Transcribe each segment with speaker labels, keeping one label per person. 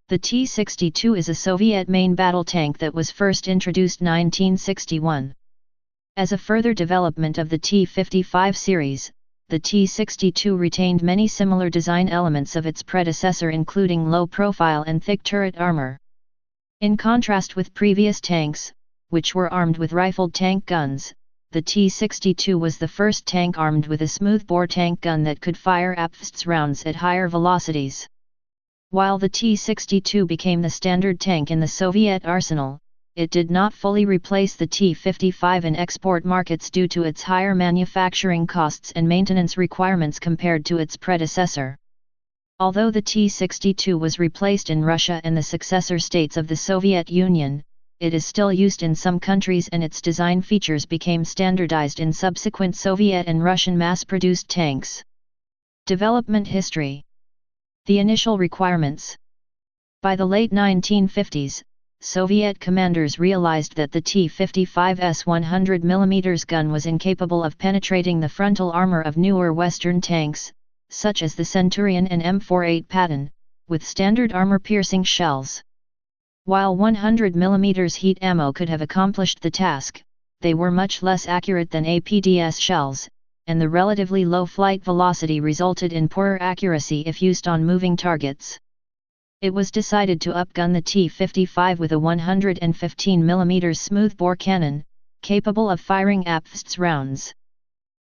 Speaker 1: The T-62 is a Soviet main battle tank that was first introduced 1961. As a further development of the T-55 series, the T-62 retained many similar design elements of its predecessor, including low profile and thick turret armor. In contrast with previous tanks, which were armed with rifled tank guns, the T-62 was the first tank armed with a smoothbore tank gun that could fire APFS rounds at higher velocities. While the T-62 became the standard tank in the Soviet arsenal, it did not fully replace the T-55 in export markets due to its higher manufacturing costs and maintenance requirements compared to its predecessor. Although the T-62 was replaced in Russia and the successor states of the Soviet Union, it is still used in some countries, and its design features became standardized in subsequent Soviet and Russian mass-produced tanks. Development history. The initial requirements. By the late 1950s, Soviet commanders realized that the T-55's 100 mm gun was incapable of penetrating the frontal armor of newer Western tanks, such as the Centurion and M48 Patton, with standard armor-piercing shells. While 100 mm heat ammo could have accomplished the task, they were much less accurate than APDS shells, and the relatively low flight velocity resulted in poorer accuracy if used on moving targets. It was decided to upgun the T-55 with a 115 mm smoothbore cannon, capable of firing APFS rounds.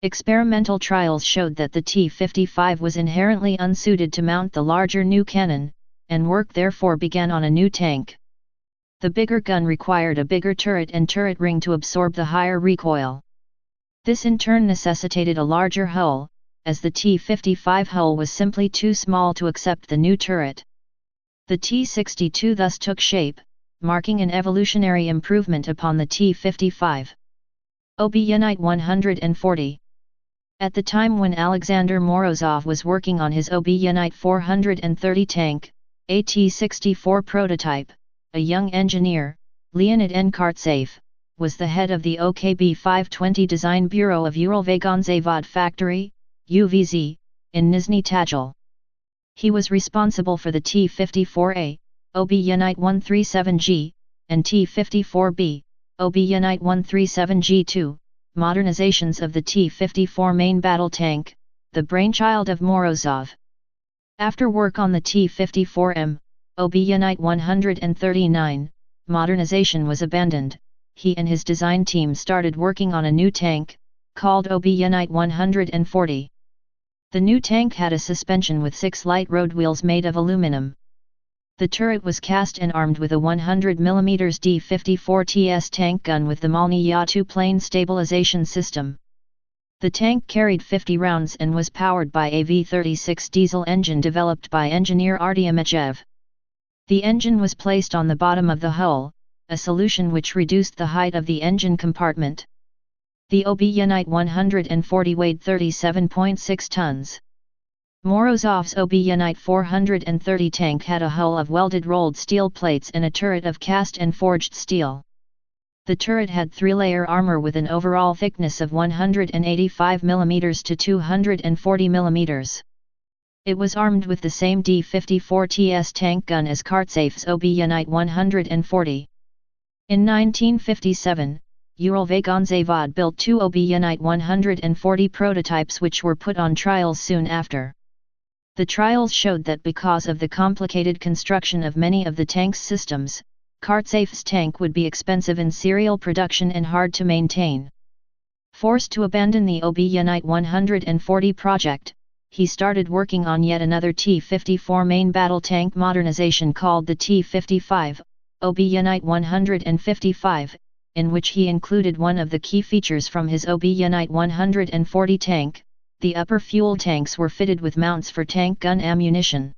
Speaker 1: Experimental trials showed that the T-55 was inherently unsuited to mount the larger new cannon, and work therefore began on a new tank. The bigger gun required a bigger turret and turret ring to absorb the higher recoil. This in turn necessitated a larger hull, as the T-55 hull was simply too small to accept the new turret. The T-62 thus took shape, marking an evolutionary improvement upon the T-55. OB Unit 140. At the time when Alexander Morozov was working on his OB Unit 430 tank, a T-64 prototype, a young engineer, Leonid Kartsev, was the head of the OKB 520 Design Bureau of Uralvagonzavod Factory, UVZ, in Nizhny Tagil. He was responsible for the T-54A, OB Unit 137G, and T-54B, OB Unit 137G2, modernizations of the T-54 main battle tank, the brainchild of Morozov. After work on the T-54M, OB Unit 139, modernization was abandoned. He and his design team started working on a new tank, called OB Unit 140. The new tank had a suspension with 6 light road wheels made of aluminum. The turret was cast and armed with a 100 mm D-54TS tank gun with the Malny Ya-2 plane stabilization system. The tank carried 50 rounds and was powered by a V-36 diesel engine developed by engineer Artyom Echev. The engine was placed on the bottom of the hull, a solution which reduced the height of the engine compartment. The OB Unit 140 weighed 37.6 tons. Morozov's OB Unit 430 tank had a hull of welded rolled steel plates and a turret of cast and forged steel. The turret had 3-layer armor with an overall thickness of 185 mm to 240 mm. It was armed with the same D-54TS tank gun as Kartsev's OB Unit 140. In 1957, Uralvagonzavod built 2 OB Unit 140 prototypes which were put on trials soon after. The trials showed that because of the complicated construction of many of the tank's systems, Kartsev's tank would be expensive in serial production and hard to maintain. Forced to abandon the OB Unit 140 project, he started working on yet another T-54 main battle tank modernization called the T-55, OB Unit 155, in which he included one of the key features from his OB Unit 140 tank. The upper fuel tanks were fitted with mounts for tank gun ammunition.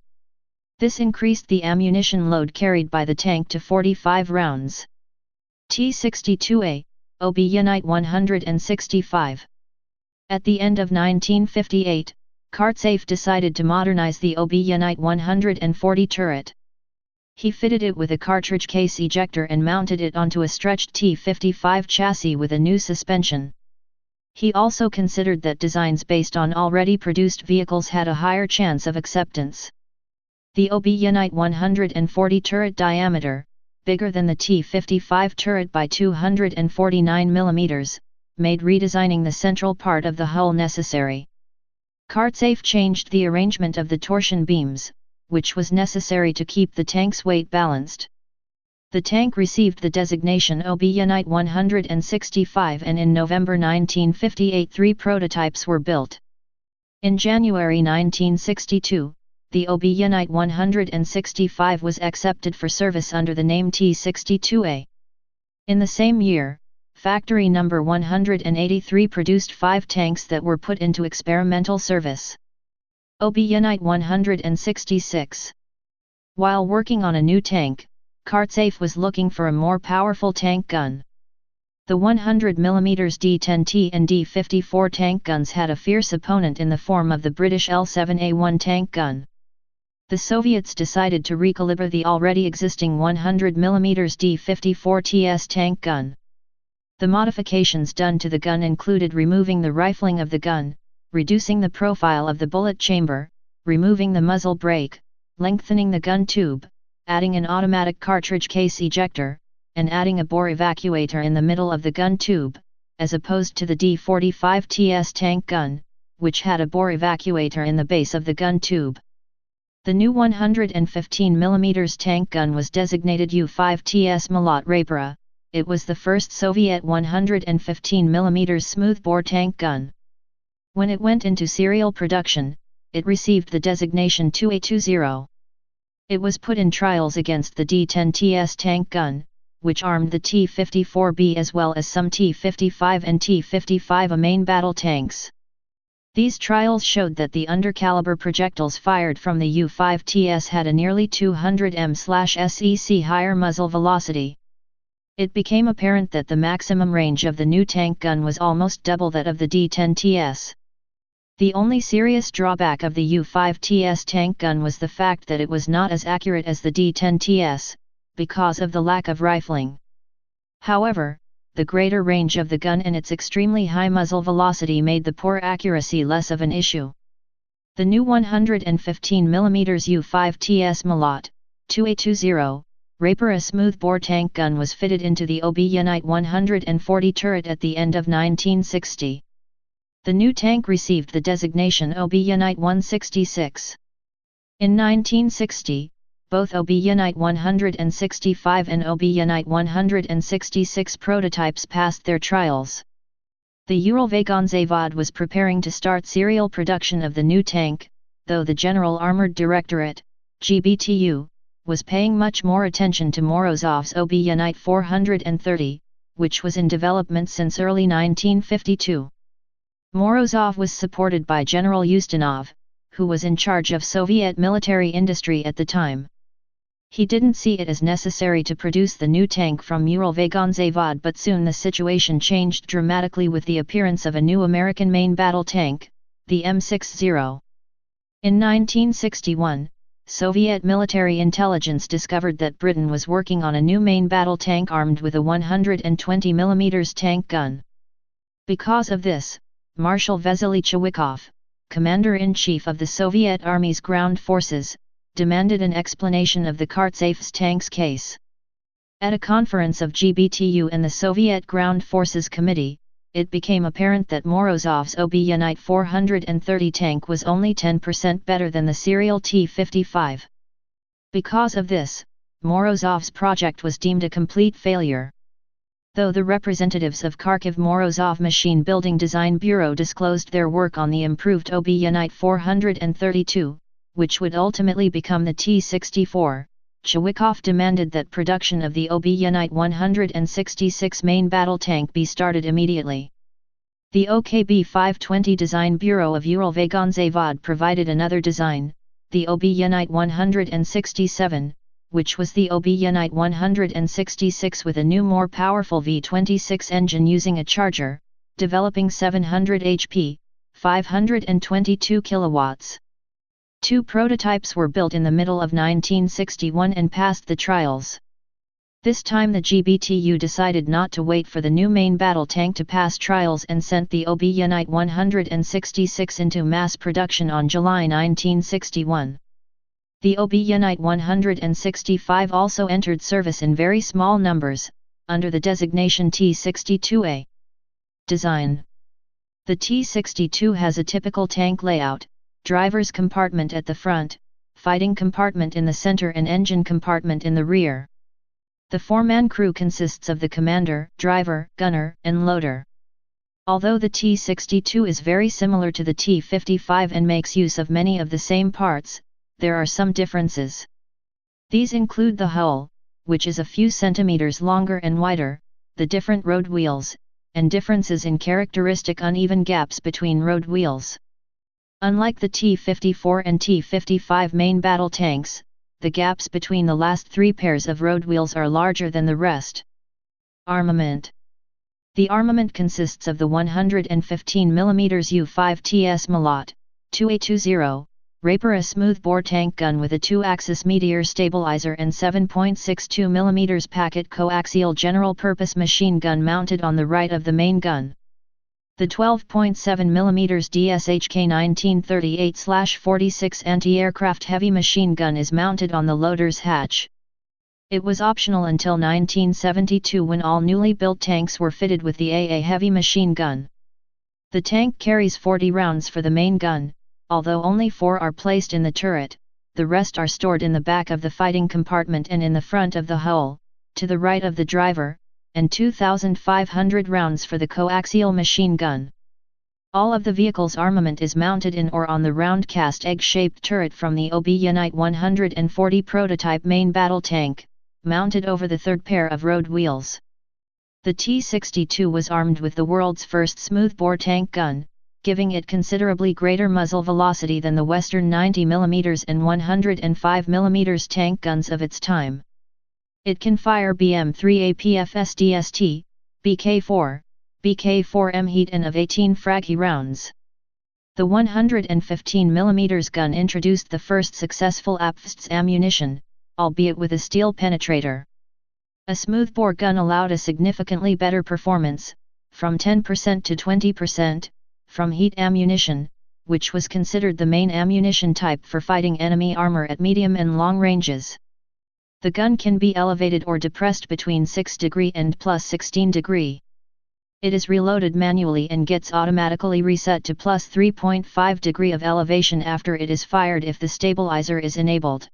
Speaker 1: This increased the ammunition load carried by the tank to 45 rounds. T-62A, OB Unit 165. At the end of 1958, Kartsev decided to modernize the OB Unit 140 turret. He fitted it with a cartridge case ejector and mounted it onto a stretched T-55 chassis with a new suspension. He also considered that designs based on already produced vehicles had a higher chance of acceptance. The OB Unit 140 turret diameter, bigger than the T-55 turret by 249 mm, made redesigning the central part of the hull necessary. Kartsafe changed the arrangement of the torsion beams, which was necessary to keep the tank's weight balanced. The tank received the designation OB Unit 165 and in November 1958 3 prototypes were built. In January 1962, the OB Unit 165 was accepted for service under the name T-62A. In the same year, Factory number 183 produced 5 tanks that were put into experimental service. OB Unit 166. While working on a new tank, Kartsafe was looking for a more powerful tank gun. The 100mm D10T and D54 tank guns had a fierce opponent in the form of the British L7A1 tank gun. The Soviets decided to recalibrate the already existing 100mm D54TS tank gun. The modifications done to the gun included removing the rifling of the gun, reducing the profile of the bullet chamber, removing the muzzle brake, lengthening the gun tube, adding an automatic cartridge case ejector, and adding a bore evacuator in the middle of the gun tube, as opposed to the D45TS tank gun, which had a bore evacuator in the base of the gun tube. The new 115mm tank gun was designated U5TS Malat Rapora. It was the first Soviet 115mm smoothbore tank gun. When it went into serial production, it received the designation 2A20. It was put in trials against the D10TS tank gun, which armed the T-54B as well as some T-55 and T-55A main battle tanks. These trials showed that the undercaliber projectiles fired from the U-5TS had a nearly 200 m/sec higher muzzle velocity. It became apparent that the maximum range of the new tank gun was almost double that of the D10TS. The only serious drawback of the U-5TS tank gun was the fact that it was not as accurate as the D10TS, because of the lack of rifling. However, the greater range of the gun and its extremely high muzzle velocity made the poor accuracy less of an issue. The new 115mm U-5TS Malat 2A20 Rapora smoothbore tank gun was fitted into the OB Unit 140 turret at the end of 1960. The new tank received the designation OB Unit 166. In 1960, both OB Unit 165 and OB Unit 166 prototypes passed their trials. The Uralvagonzavod was preparing to start serial production of the new tank, though the General Armored Directorate, GBTU, was paying much more attention to Morozov's OB Unit 430, which was in development since early 1952. Morozov was supported by General Ustinov, who was in charge of Soviet military industry at the time. He didn't see it as necessary to produce the new tank from Uralvagonzavod, but soon the situation changed dramatically with the appearance of a new American main battle tank, the M60. In 1961, Soviet military intelligence discovered that Britain was working on a new main battle tank armed with a 120mm tank gun. Because of this, Marshal Vasily Chewikov, Commander-in-Chief of the Soviet Army's ground forces, demanded an explanation of the Kartsafe's tanks case. At a conference of GBTU and the Soviet Ground Forces Committee, it became apparent that Morozov's OB Unit 430 tank was only 10% better than the serial T-55. Because of this, Morozov's project was deemed a complete failure. Though the representatives of Kharkiv Morozov Machine Building Design Bureau disclosed their work on the improved OB Unit 432, which would ultimately become the T-64, Chewikov demanded that production of the OB Unit 166 main battle tank be started immediately. The OKB 520 Design Bureau of Uralvagonzavod provided another design, the OB Unit 167, which was the OB Unit 166 with a new more powerful V26 engine using a charger, developing 700 HP, 522 kilowatts. 2 prototypes were built in the middle of 1961 and passed the trials. This time the GBTU decided not to wait for the new main battle tank to pass trials and sent the OB Unit 166 into mass production on July 1961. The OB Unit 165 also entered service in very small numbers, under the designation T-62A. Design. The T-62 has a typical tank layout, driver's compartment at the front, fighting compartment in the center and engine compartment in the rear. The four-man crew consists of the commander, driver, gunner, and loader. Although the T-62 is very similar to the T-55 and makes use of many of the same parts, there are some differences. These include the hull, which is a few centimeters longer and wider, the different road wheels, and differences in characteristic uneven gaps between road wheels. Unlike the T-54 and T-55 main battle tanks, the gaps between the last three pairs of road wheels are larger than the rest. Armament. The armament consists of the 115 mm U-5TS Malot 2A20 Raper, a smoothbore tank gun with a 2-axis meteor stabilizer, and 7.62 mm packet coaxial general-purpose machine gun mounted on the right of the main gun. The 12.7 mm DSHK 1938/46 anti-aircraft heavy machine gun is mounted on the loader's hatch. It was optional until 1972, when all newly built tanks were fitted with the AA heavy machine gun. The tank carries 40 rounds for the main gun. Although only 4 are placed in the turret, the rest are stored in the back of the fighting compartment and in the front of the hull, to the right of the driver, and 2,500 rounds for the coaxial machine gun. All of the vehicle's armament is mounted in or on the round cast egg-shaped turret from the OB Unit 140 prototype main battle tank, mounted over the third pair of road wheels. The T-62 was armed with the world's first smoothbore tank gun, giving it considerably greater muzzle velocity than the Western 90 mm and 105 mm tank guns of its time. It can fire BM-3 APFSDST, BK-4, BK-4M heat and of 18 Fraggy rounds. The 115 mm gun introduced the first successful APFST ammunition, albeit with a steel penetrator. A smoothbore gun allowed a significantly better performance, from 10% to 20%, from heat ammunition, which was considered the main ammunition type for fighting enemy armor at medium and long ranges. The gun can be elevated or depressed between 6° and plus 16°. It is reloaded manually and gets automatically reset to plus 3.5° of elevation after it is fired if the stabilizer is enabled.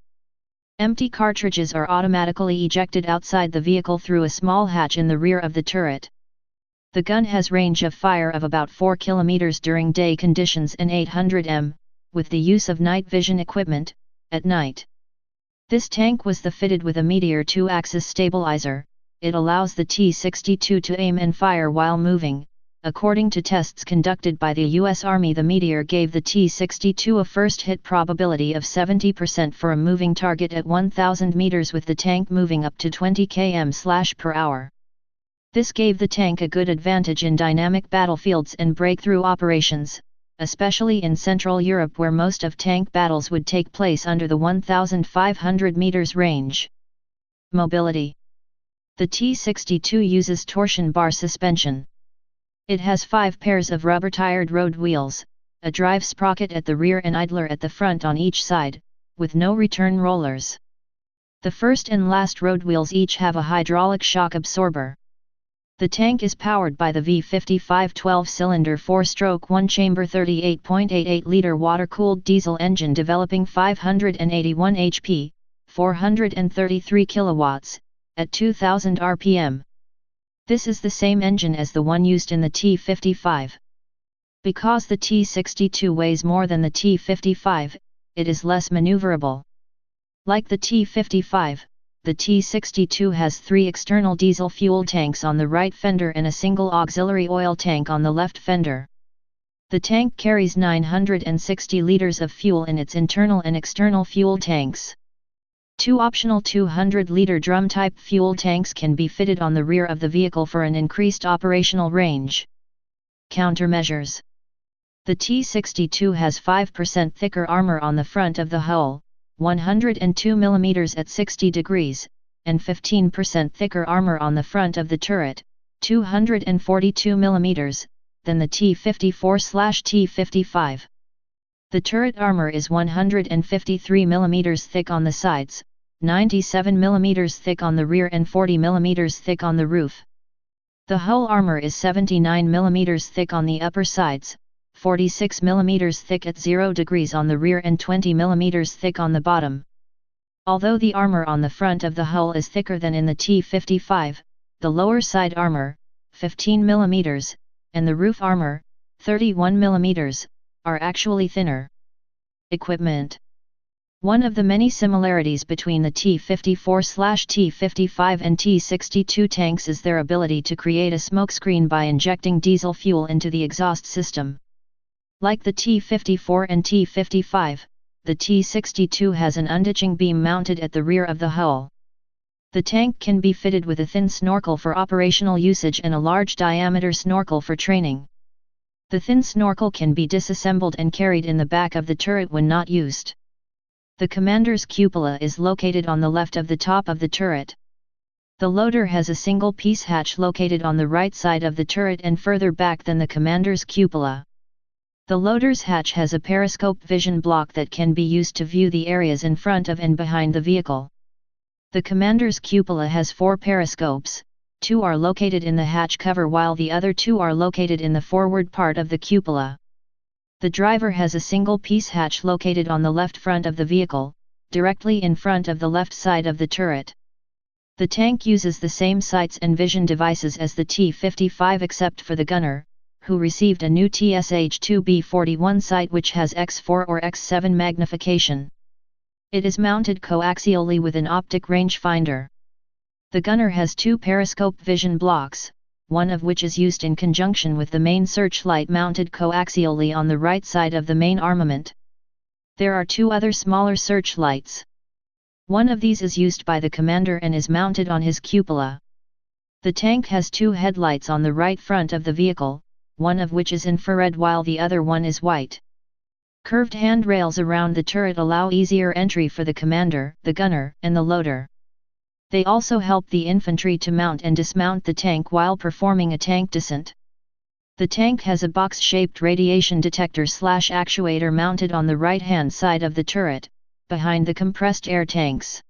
Speaker 1: Empty cartridges are automatically ejected outside the vehicle through a small hatch in the rear of the turret. The gun has range of fire of about 4 km during day conditions and 800 m, with the use of night vision equipment, at night. This tank was fitted with a Meteor 2-axis stabilizer. It allows the T-62 to aim and fire while moving. According to tests conducted by the U.S. Army, the Meteor gave the T-62 a first hit probability of 70% for a moving target at 1,000 meters, with the tank moving up to 20 km/h. This gave the tank a good advantage in dynamic battlefields and breakthrough operations, especially in Central Europe, where most of tank battles would take place under the 1,500 meters range. Mobility. The T-62 uses torsion bar suspension. It has 5 pairs of rubber-tired road wheels, a drive sprocket at the rear and idler at the front on each side, with no return rollers. The first and last road wheels each have a hydraulic shock absorber. The tank is powered by the V55 12-cylinder 4-stroke 1-chamber 38.88-liter water-cooled diesel engine developing 581 HP, 433 kilowatts, at 2000 rpm. This is the same engine as the one used in the T-55. Because the T-62 weighs more than the T-55, it is less maneuverable. Like the T-55, the T-62 has 3 external diesel fuel tanks on the right fender and a single auxiliary oil tank on the left fender. The tank carries 960 liters of fuel in its internal and external fuel tanks. 2 optional 200-liter drum-type fuel tanks can be fitted on the rear of the vehicle for an increased operational range. Countermeasures. The T-62 has 5% thicker armor on the front of the hull, 102 mm at 60 degrees, and 15% thicker armor on the front of the turret, 242 mm, than the T-54/T-55. The turret armor is 153 mm thick on the sides, 97 mm thick on the rear and 40 mm thick on the roof. The hull armor is 79 mm thick on the upper sides, 46 mm thick at 0 degrees on the rear and 20 mm thick on the bottom. Although the armor on the front of the hull is thicker than in the T-55, the lower side armor, 15 mm, and the roof armor, 31 mm, are actually thinner. Equipment. One of the many similarities between the T-54/T-55 and T-62 tanks is their ability to create a smokescreen by injecting diesel fuel into the exhaust system. Like the T-54 and T-55, the T-62 has an unditching beam mounted at the rear of the hull. The tank can be fitted with a thin snorkel for operational usage and a large diameter snorkel for training. The thin snorkel can be disassembled and carried in the back of the turret when not used. The commander's cupola is located on the left of the top of the turret. The loader has a single-piece hatch located on the right side of the turret and further back than the commander's cupola. The loader's hatch has a periscope vision block that can be used to view the areas in front of and behind the vehicle. The commander's cupola has 4 periscopes. 2 are located in the hatch cover while the other 2 are located in the forward part of the cupola. The driver has a single-piece hatch located on the left front of the vehicle, directly in front of the left side of the turret. The tank uses the same sights and vision devices as the T-55 except for the gunner, who received a new TSH-2B41 sight which has X4 or X7 magnification. It is mounted coaxially with an optic rangefinder. The gunner has 2 periscope vision blocks, one of which is used in conjunction with the main searchlight mounted coaxially on the right side of the main armament. There are 2 other smaller searchlights. One of these is used by the commander and is mounted on his cupola. The tank has 2 headlights on the right front of the vehicle, one of which is infrared while the other one is white. Curved handrails around the turret allow easier entry for the commander, the gunner, and the loader. They also help the infantry to mount and dismount the tank while performing a tank descent. The tank has a box-shaped radiation detector/actuator mounted on the right-hand side of the turret, behind the compressed air tanks.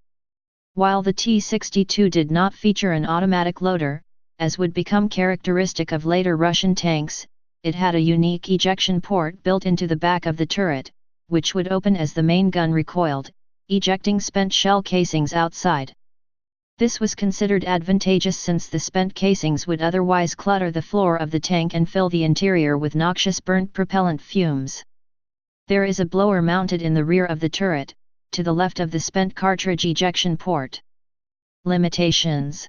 Speaker 1: While the T-62 did not feature an automatic loader, as would become characteristic of later Russian tanks, it had a unique ejection port built into the back of the turret, which would open as the main gun recoiled, ejecting spent shell casings outside. This was considered advantageous since the spent casings would otherwise clutter the floor of the tank and fill the interior with noxious burnt propellant fumes. There is a blower mounted in the rear of the turret, to the left of the spent cartridge ejection port. Limitations.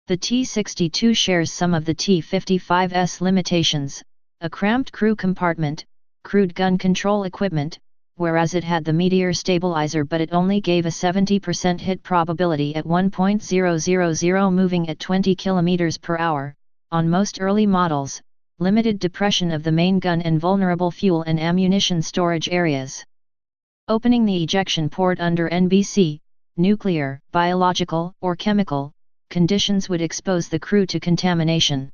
Speaker 1: The T-62 shares some of the T-55's limitations, a cramped crew compartment, crude gun control equipment, whereas it had the Meteor stabilizer but it only gave a 70% hit probability at 1.000 moving at 20 km per hour, on most early models, limited depression of the main gun and vulnerable fuel and ammunition storage areas. Opening the ejection port under NBC, nuclear, biological, or chemical conditions would expose the crew to contamination.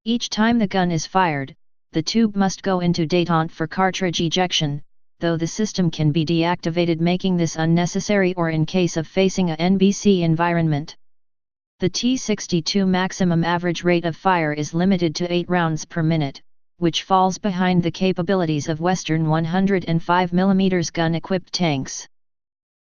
Speaker 1: Each time the gun is fired, the tube must go into détente for cartridge ejection, though the system can be deactivated making this unnecessary or in case of facing a NBC environment. The T-62 maximum average rate of fire is limited to 8 rounds per minute, which falls behind the capabilities of Western 105mm gun-equipped tanks.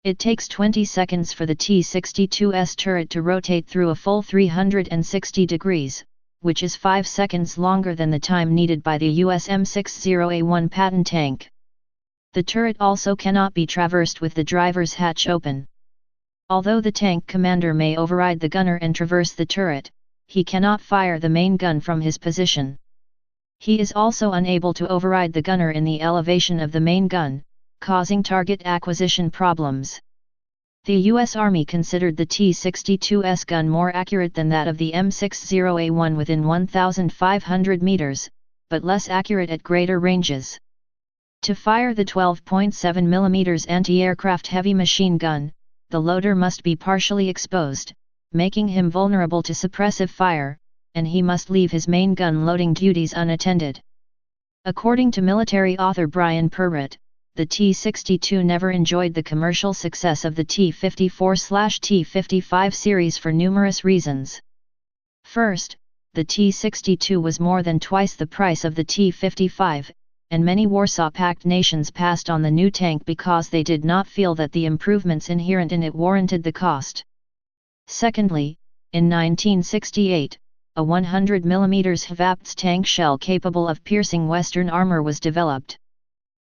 Speaker 1: It takes 20 seconds for the T-62's turret to rotate through a full 360 degrees, which is 5 seconds longer than the time needed by the US M60A1 Patton tank. The turret also cannot be traversed with the driver's hatch open. Although the tank commander may override the gunner and traverse the turret, he cannot fire the main gun from his position. He is also unable to override the gunner in the elevation of the main gun, causing target acquisition problems. The U.S. Army considered the T-62's gun more accurate than that of the M60A1 within 1,500 meters, but less accurate at greater ranges. To fire the 12.7mm anti-aircraft heavy machine gun, the loader must be partially exposed, making him vulnerable to suppressive fire, and he must leave his main gun loading duties unattended. According to military author Brian Perrott, the T-62 never enjoyed the commercial success of the T-54/T-55 series for numerous reasons. First, the T-62 was more than twice the price of the T-55, and many Warsaw Pact nations passed on the new tank because they did not feel that the improvements inherent in it warranted the cost. Secondly, in 1968, a 100 mm Hvapts tank shell capable of piercing Western armor was developed.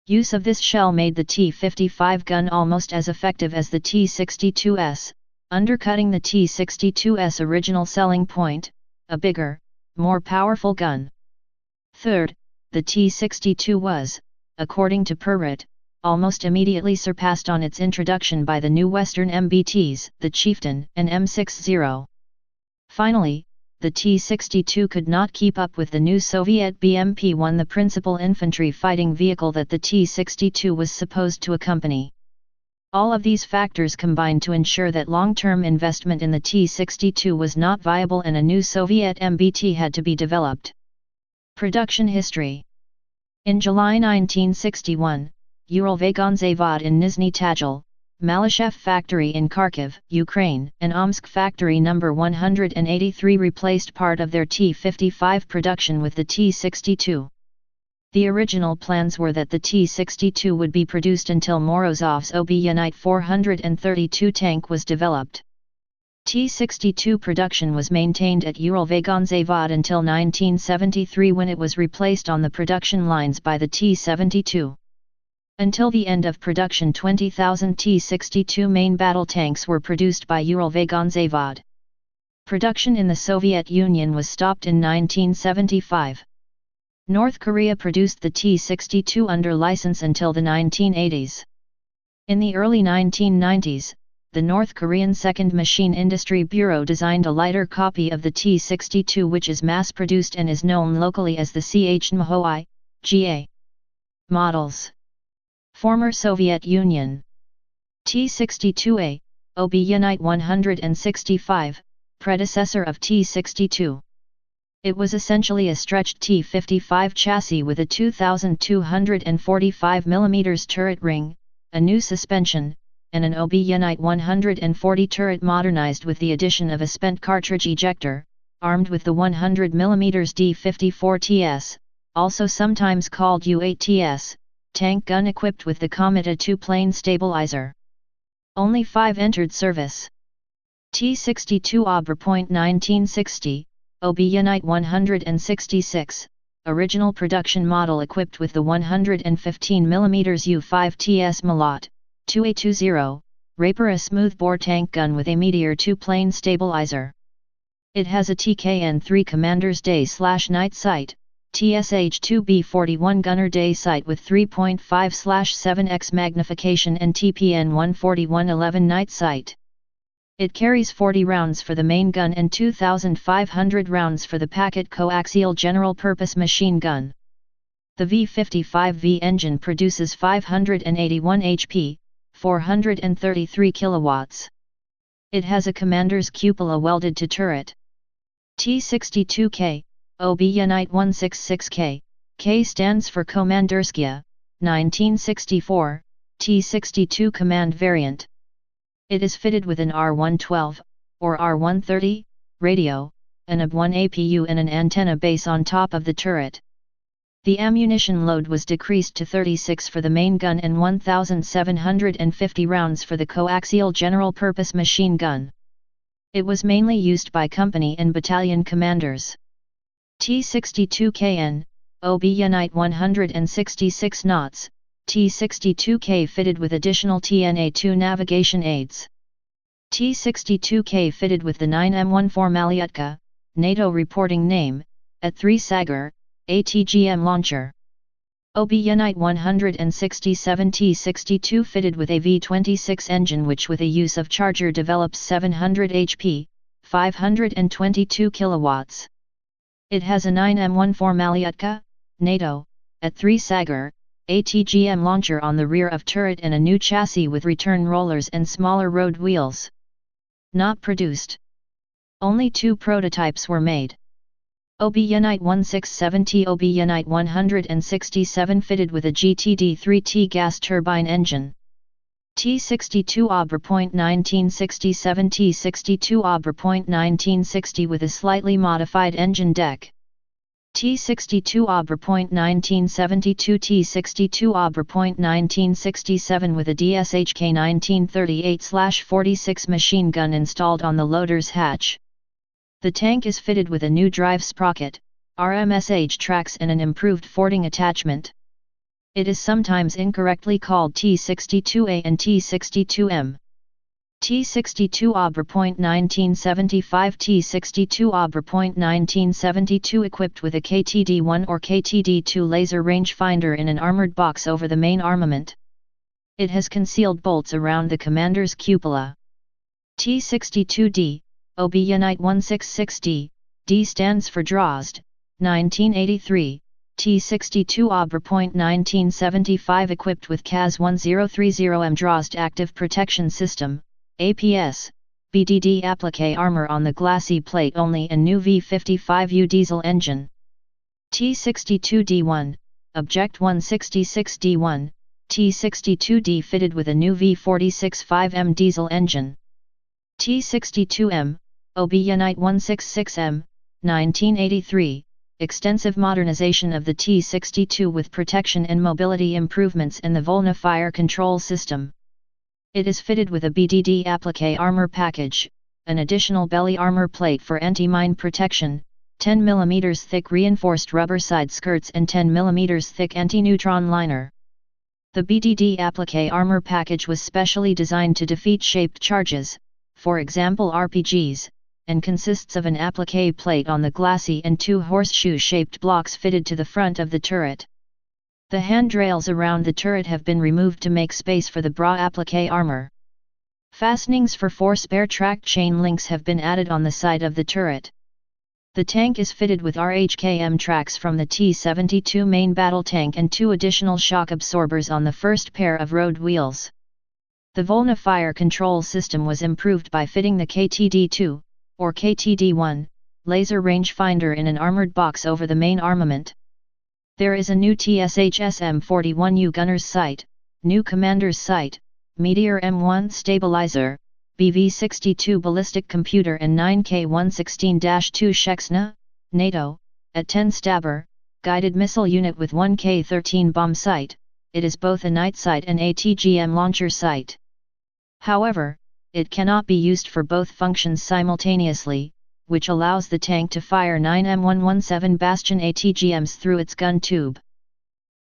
Speaker 1: Use of this shell made the T-55 gun almost as effective as the T-62S, undercutting the T-62's original selling point, a bigger, more powerful gun. Third, the T-62 was, according to Perrott, almost immediately surpassed on its introduction by the new Western MBTs, the Chieftain and M60. Finally, the T-62 could not keep up with the new Soviet BMP-1, the principal infantry fighting vehicle that the T-62 was supposed to accompany. All of these factors combined to ensure that long-term investment in the T-62 was not viable and a new Soviet MBT had to be developed. Production history. In July 1961, Uralvagonzavod in Nizhny Tagil, Malyshev factory in Kharkiv, Ukraine, and Omsk factory No. 183 replaced part of their T-55 production with the T-62. The original plans were that the T-62 would be produced until Morozov's Obyunit 432 tank was developed. T-62 production was maintained at Uralvagonzavod until 1973, when it was replaced on the production lines by the T-72. Until the end of production, 20,000 T-62 main battle tanks were produced by Uralvagonzavod. Production in the Soviet Union was stopped in 1975. North Korea produced the T-62 under license until the 1980s. In the early 1990s, the North Korean Second Machine Industry Bureau designed a lighter copy of the T-62 which is mass-produced and is known locally as the CH-NMHOI, GA. Models. Former Soviet Union. T-62A, Obyunit 165, predecessor of T-62. It was essentially a stretched T-55 chassis with a 2,245 mm turret ring, a new suspension, and an Obyunit 140 turret modernized with the addition of a spent cartridge ejector, armed with the 100 mm D-54TS, also sometimes called U-8TS, tank gun equipped with the Kometa 2-plane stabilizer. Only 5 entered service. T-62 Oberpoint 1960, Obyunit 166, original production model equipped with the 115 mm U-5TS Malot, 2A20, Raper, a smoothbore tank gun with a Meteor 2-plane stabilizer. It has a TKN-3 Commander's Day/Night sight, TSH-2B41 Gunner Day sight with 3.5/7x magnification and TPN-14111 night sight. It carries 40 rounds for the main gun and 2,500 rounds for the packet coaxial general-purpose machine gun. The V55V engine produces 581 HP, 433 kilowatts. It has a commander's cupola welded to turret. T-62K, Obyunit 166K, K stands for Komanderskia, 1964, T-62 command variant. It is fitted with an R112, or R130, radio, an AB1 APU and an antenna base on top of the turret. The ammunition load was decreased to 36 for the main gun and 1,750 rounds for the coaxial general-purpose machine gun. It was mainly used by company and battalion commanders. T-62KN, Obyunit 166 knots, T-62K fitted with additional TNA-2 navigation aids. T-62K fitted with the 9M14 Malyutka, NATO reporting name, at 3 Sagar, ATGM launcher. Obyunit 167 T-62 fitted with a V-26 engine which with a use of charger develops 700 HP, 522 kilowatts. It has a 9M14 Malyutka, NATO, at 3 Sagar, ATGM launcher on the rear of turret and a new chassis with return rollers and smaller road wheels. Not produced. Only 2 prototypes were made. OB Unite 167T OB Unite 167 fitted with a GTD 3T gas turbine engine. T62 Obra.1967 T62 Obra.1960 with a slightly modified engine deck. T62 Obra.1972 T62 Obra.1967 with a DSHK 1938/46 machine gun installed on the loader's hatch. The tank is fitted with a new drive sprocket, RMSH tracks and an improved fording attachment. It is sometimes incorrectly called T62A and T62M. T62 Obra.1975 T62 Obra.1972 equipped with a KTD-1 or KTD-2 laser rangefinder in an armored box over the main armament. It has concealed bolts around the commander's cupola. T62D, OB Unite 166D, D stands for Drost, 1983, T62 Obra.1975 equipped with CAS 1030M Drost Active Protection System, APS, Bdd Applique Armor on the glassy plate only and new V55U diesel engine. T62D1, Object 166D1, T62D fitted with a new V46-5M diesel engine. T62M, OB Unite 166M, 1983, extensive modernization of the T62 with protection and mobility improvements in the Volna fire control system. It is fitted with a Bdd Applique Armor package, an additional belly armor plate for anti-mine protection, 10 mm thick reinforced rubber side skirts and 10 mm thick anti-neutron liner. The Bdd Applique Armor package was specially designed to defeat shaped charges, for example RPGs, and consists of an applique plate on the glacis and two horseshoe-shaped blocks fitted to the front of the turret. The handrails around the turret have been removed to make space for the bras applique armor. Fastenings for 4 spare track chain links have been added on the side of the turret. The tank is fitted with RHKM tracks from the T-72 main battle tank and 2 additional shock absorbers on the first pair of road wheels. The Volna fire control system was improved by fitting the KTD-2, or KTD-1, laser rangefinder in an armored box over the main armament. There is a new TSHSM-41U gunner's sight, new commander's sight, Meteor M1 stabilizer, BV-62 ballistic computer and 9K116-2 Shexna, NATO, at 10 stabber, guided missile unit with 1K13 bomb sight. It is both a night sight and ATGM launcher sight. However, it cannot be used for both functions simultaneously, which allows the tank to fire 9 M117 Bastion ATGMs through its gun tube.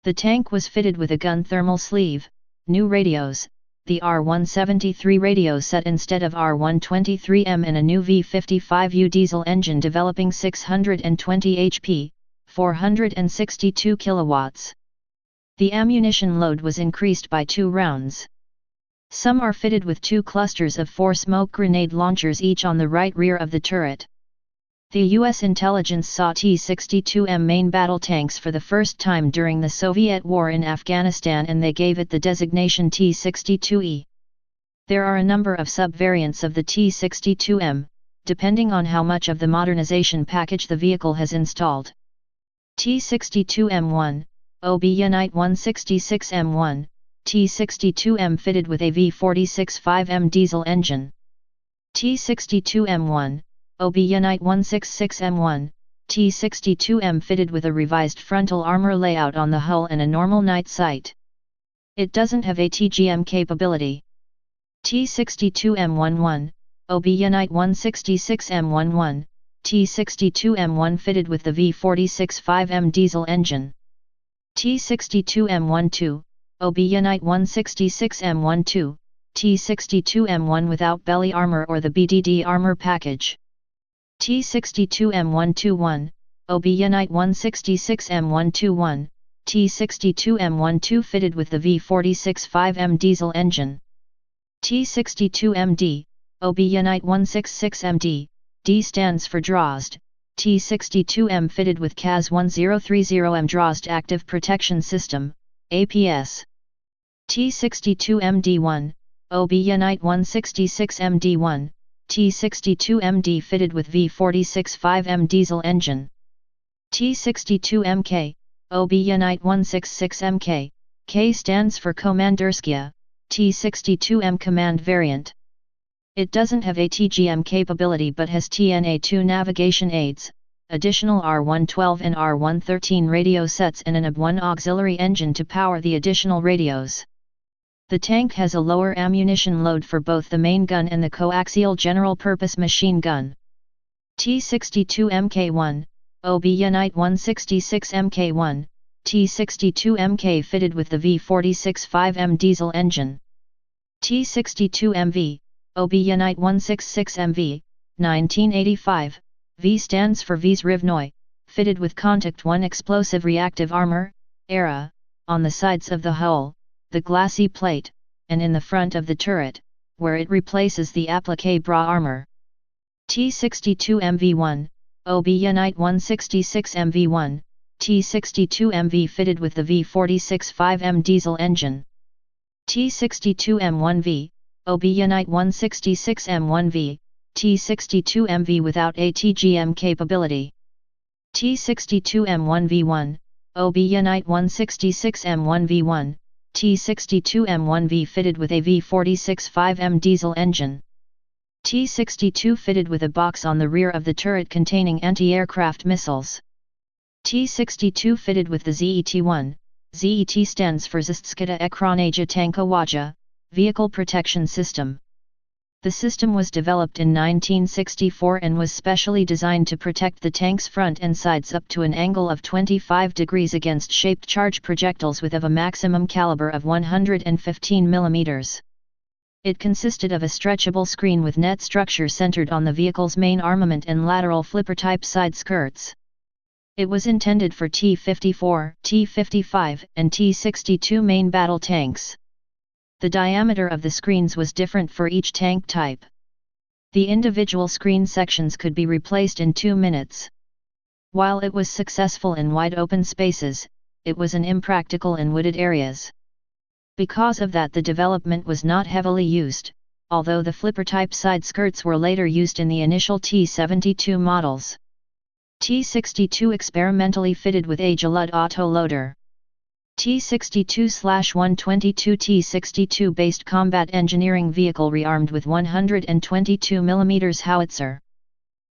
Speaker 1: The tank was fitted with a gun thermal sleeve, new radios, the R173 radio set instead of R123M and a new V55U diesel engine developing 620 HP, 462 kilowatts. The ammunition load was increased by 2 rounds. Some are fitted with 2 clusters of 4 smoke grenade launchers each on the right rear of the turret. The U.S. intelligence saw T-62M main battle tanks for the first time during the Soviet war in Afghanistan and they gave it the designation T-62E. There are a number of sub-variants of the T-62M, depending on how much of the modernization package the vehicle has installed. T-62M1, OB Unite 166M1, T-62M fitted with a V46-5M diesel engine. T-62M1, OB Unite 166M1, T-62M fitted with a revised frontal armor layout on the hull and a normal night sight. It doesn't have ATGM capability. T-62M11, OB Unite 166M11, T-62M1 fitted with the V46-5M diesel engine. T-62M12, OB Unite 166M12, T-62M1 without belly armor or the Bdd armor package. T-62M121, OB Unite 166M121, T-62M12 fitted with the V46-5M diesel engine. T-62MD, OB Unite 166MD, D stands for Drost, T-62M fitted with CAS 1030M Drost Active Protection System, APS. T-62MD1, OB Unite 166MD1, T-62MD fitted with V46-5M diesel engine. T62MK, OB Unit 166MK, K stands for Komanderskia, T62M command variant. It doesn't have ATGM capability but has TNA2 navigation aids, additional R112 and R113 radio sets and an AB1 auxiliary engine to power the additional radios. The tank has a lower ammunition load for both the main gun and the coaxial general-purpose machine gun. T62MK1, OB Unit 166MK1, T62MK fitted with the V46-5M diesel engine. T62MV, OB Unit 166MV, 1985, V stands for V's Rivnoi, fitted with Contact 1 explosive reactive armor, ERA, on the sides of the hull, the glacis plate, and in the front of the turret, where it replaces the applique armor. T62MV1, OB Unit 166MV1, T62MV fitted with the V46-5M diesel engine. T62M1V, OB Unit 166M1V, T62MV without ATGM capability. T62M1V1, OB Unit 166M1V1, T62M1V fitted with a V46-5M diesel engine. T62 fitted with a box on the rear of the turret containing anti-aircraft missiles. T62 fitted with the ZET-1, ZET stands for Zastskita Ekronaja Tankowaja, Vehicle Protection System. The system was developed in 1964 and was specially designed to protect the tank's front and sides up to an angle of 25 degrees against shaped charge projectiles with a maximum caliber of 115 mm. It consisted of a stretchable screen with net structure centered on the vehicle's main armament and lateral flipper-type side skirts. It was intended for T-54, T-55, and T-62 main battle tanks. The diameter of the screens was different for each tank type. The individual screen sections could be replaced in 2 minutes. While it was successful in wide open spaces, it was impractical in wooded areas. Because of that, the development was not heavily used, although the flipper-type side skirts were later used in the initial T-72 models. T-62 experimentally fitted with a Jalud auto-loader. T-62/122 T-62 based combat engineering vehicle rearmed with 122 mm howitzer.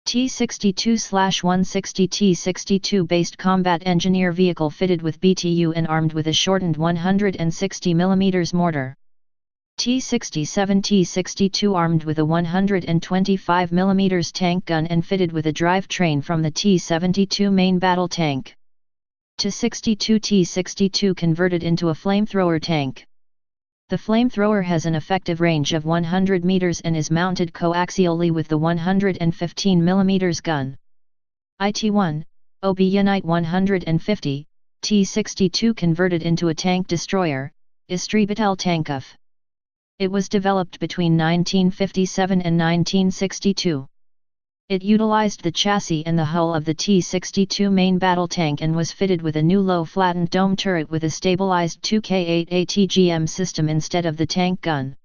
Speaker 1: T-62/160 T-62 based combat engineer vehicle fitted with BTU and armed with a shortened 160 mm mortar. T-67 T-62 armed with a 125 mm tank gun and fitted with a drivetrain from the T-72 main battle tank. T-62 T-62 converted into a flamethrower tank. The flamethrower has an effective range of 100 meters and is mounted coaxially with the 115 mm gun. IT-1, OB Unit 150, T-62 converted into a tank destroyer, Istribitel Tankov. It was developed between 1957 and 1962. It utilized the chassis and the hull of the T-62 main battle tank and was fitted with a new low flattened dome turret with a stabilized 2K8 ATGM system instead of the tank gun.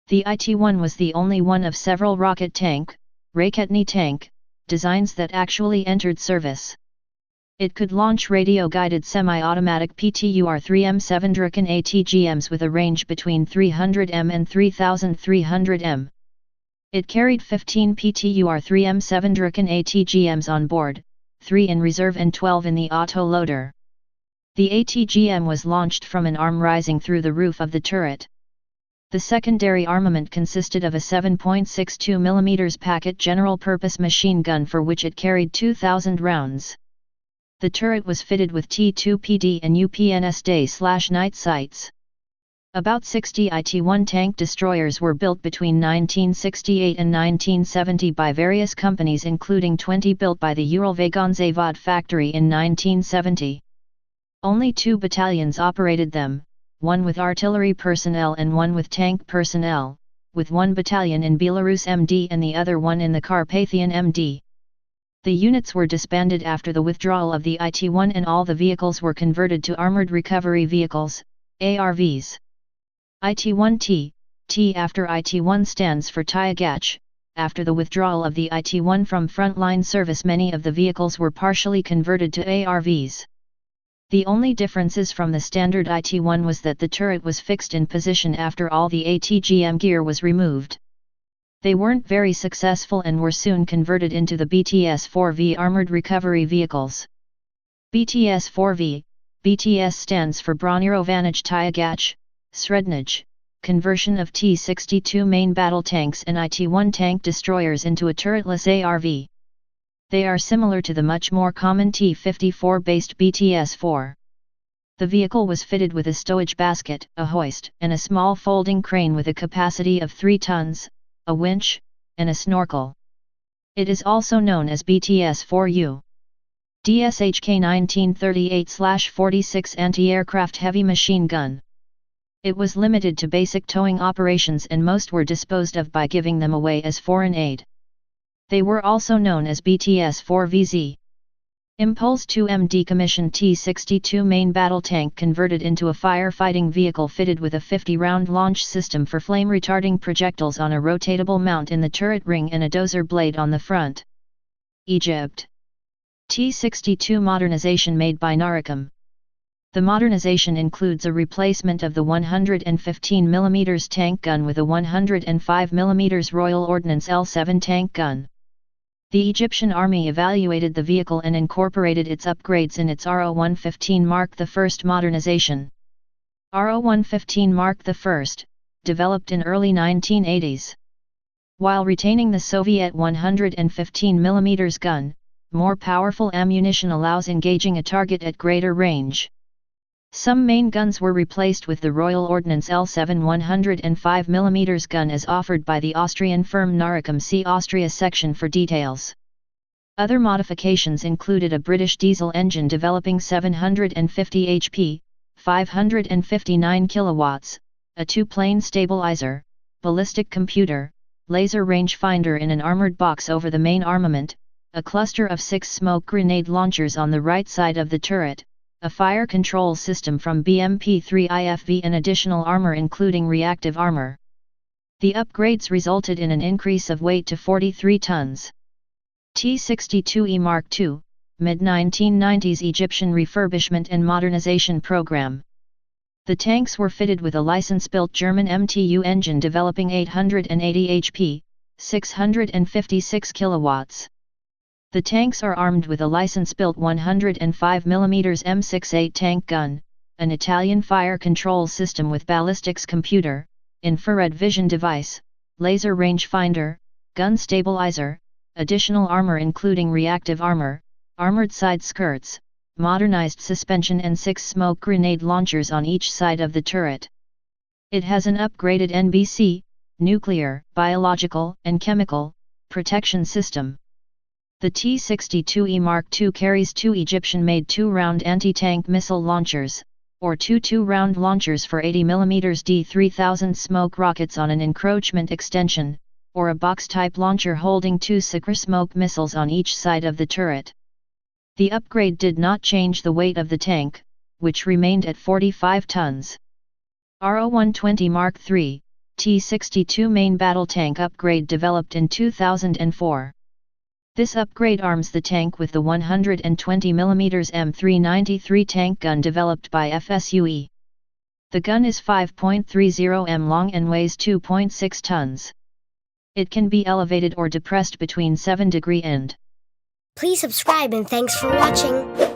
Speaker 1: The IT-1 was the only one of several rocket tank, Raketny tank, designs that actually entered service. It could launch radio-guided semi-automatic PTUR-3M7 Draken ATGMs with a range between 300 m and 3300 m. It carried 15 PTUR-3M7 Draken ATGMs on board, 3 in reserve and 12 in the auto-loader. The ATGM was launched from an arm rising through the roof of the turret. The secondary armament consisted of a 7.62 mm packet general-purpose machine gun for which it carried 2,000 rounds. The turret was fitted with T2PD and UPNS day/night sights. About 60 IT-1 tank destroyers were built between 1968 and 1970 by various companies, including 20 built by the Uralvagonzavod factory in 1970. Only 2 battalions operated them, one with artillery personnel and one with tank personnel, with one battalion in Belarus MD and the other one in the Carpathian MD. The units were disbanded after the withdrawal of the IT-1 and all the vehicles were converted to Armored Recovery Vehicles, ARVs. IT-1T, T after IT-1 stands for Tyagach, after the withdrawal of the IT-1 from frontline service, many of the vehicles were partially converted to ARVs. The only differences from the standard IT-1 was that the turret was fixed in position after all the ATGM gear was removed. They weren't very successful and were soon converted into the BTS-4V armored recovery vehicles. BTS-4V, BTS stands for Bronirovanij Tyagach, Srednij, conversion of T-62 main battle tanks and IT-1 tank destroyers into a turretless ARV. They are similar to the much more common T-54-based BTS-4. The vehicle was fitted with a stowage basket, a hoist, and a small folding crane with a capacity of 3 tons, a winch, and a snorkel. It is also known as BTS-4U. DSHK 1938/46 anti-aircraft heavy machine gun. It was limited to basic towing operations and most were disposed of by giving them away as foreign aid. They were also known as BTS-4VZ. Impulse 2M decommissioned T-62 main battle tank converted into a firefighting vehicle fitted with a 50-round launch system for flame-retarding projectiles on a rotatable mount in the turret ring and a dozer blade on the front. Egypt. T-62 modernization made by Naricum. The modernization includes a replacement of the 115 mm tank gun with a 105 mm Royal Ordnance L7 tank gun. The Egyptian army evaluated the vehicle and incorporated its upgrades in its RO-115 Mark I modernization. RO-115 Mark I, developed in early 1980s. While retaining the Soviet 115 mm gun, more powerful ammunition allows engaging a target at greater range. Some main guns were replaced with the Royal Ordnance L7 105 mm gun as offered by the Austrian firm Naricum. See Austria section for details. Other modifications included a British diesel engine developing 750 HP, 559 kilowatts, a 2-plane stabilizer, ballistic computer, laser rangefinder in an armored box over the main armament, a cluster of 6 smoke grenade launchers on the right side of the turret, a fire control system from BMP-3 IFV and additional armor including reactive armor. The upgrades resulted in an increase of weight to 43 tons. T-62E Mark II, mid-1990s Egyptian refurbishment and modernization program. The tanks were fitted with a license-built German MTU engine developing 880 HP, 656 kilowatts. The tanks are armed with a license-built 105 mm M68 tank gun, an Italian fire control system with ballistics computer, infrared vision device, laser rangefinder, gun stabilizer, additional armor including reactive armor, armored side skirts, modernized suspension and 6 smoke grenade launchers on each side of the turret. It has an upgraded NBC, nuclear, biological, and chemical, protection system. The T-62E Mark II carries 2 Egyptian-made 2-round anti-tank missile launchers, or 2 2-round launchers for 80 mm D-3000 smoke rockets on an encroachment extension, or a box-type launcher holding 2 Sakra smoke missiles on each side of the turret. The upgrade did not change the weight of the tank, which remained at 45 tons. RO-120 Mark III, T-62 main battle tank upgrade developed in 2004. This upgrade arms the tank with the 120 mm M393 tank gun developed by FSUE. The gun is 5.30 m long and weighs 2.6 tons. It can be elevated or depressed between 7 degrees and.
Speaker 2: Please subscribe and thanks for watching.